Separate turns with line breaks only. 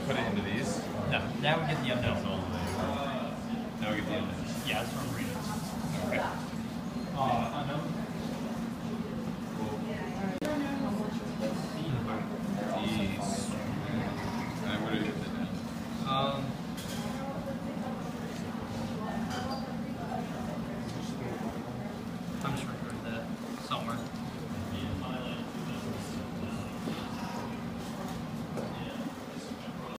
put it into these.
No, now we get the unknown.
Now we get the unknowns.
Yeah, that's what I'm reading.
Okay.
Unknown?
These. What do you get that down?
I'm just recording that somewhere.